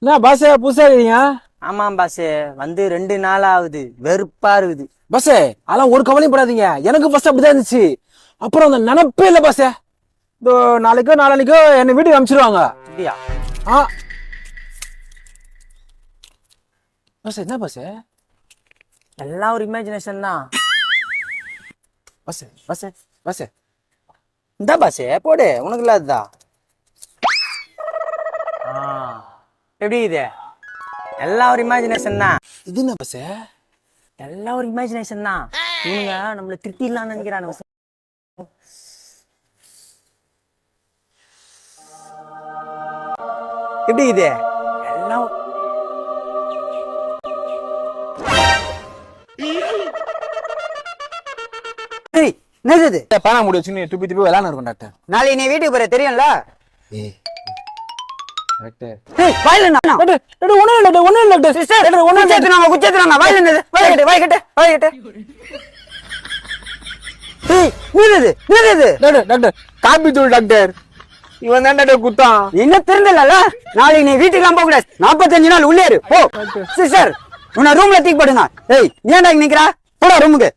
என்ன பாஸ் புதுசா இருக்கீங்க? ஆமாம் பாஸ், வந்து 2 நாள் ஆகுது, வெறுப்பா இருக்குது. பாஸ் அதெல்லாம் ஒரு கவலையும் படாதீங்க. எனக்கு ஃபர்ஸ்ட் அப்படிதான் இருந்துச்சு. அப்புறம் அந்த நினைப்பே இல்ல பாஸ். இதோ நாளைக்கோ நாளைக்கோ என்ன வீட்டுக்கு அனுப்பிச்சிருவாங்க. அப்படியா? ஆ பாஸ் என்ன பாஸ்? எல்லாம் ஒரு இமேஜினேஷன் தான். பாஸ் பாஸ் பாஸ் இந்த பாஸ் போடு, உனக்கு இல்லாததா? எப்படி இது? எல்லாம் ஒரு இமேஜினேஷன் தான். இது என்ன பாஸ்? எல்லாம் ஒரு இமேஜினேஷன் தான். இவங்க நம்மள திருத்திடலாம்னு நினைக்கிறானுங்க. எப்படி இது? எல்லாம் சரி, என்னது? பேனா முடி வச்சு நீ துப்பி துப்பி விளையாட இருக்கும் டாக்டர். நாளைக்கு நீ வீட்டுக்கு போற தெரியும்ல? டாக்டர் ஏய் வாயில என்ன? டாக்டர் டாக்டர் ஒண்ணு இல்ல டாக்டர், ஒண்ணு இல்ல டாக்டர். சிஸ்டர் ஒண்ணு குச்சேத்துறாங்க குச்சேத்துறாங்க. வாயில என்னது? வாய் கட்டு. ஏய் என்னது? டாக்டர் டாக்டர் காப்பி தூள் டாக்டர். இவன் தான் டாக்டர் குத்தான். என்ன தெரிஞ்சல? நாளைக்கு நீ வீட்டுக்கு போக கூடாது. 45 நாள் உள்ளே இரு. போ. சிஸ்டர் உன்னை ரூம்ல தூக்கி போடுங்க. ஏய் ஏன்டா இங்க நிக்கிறா? போடா ரூமுக்கு.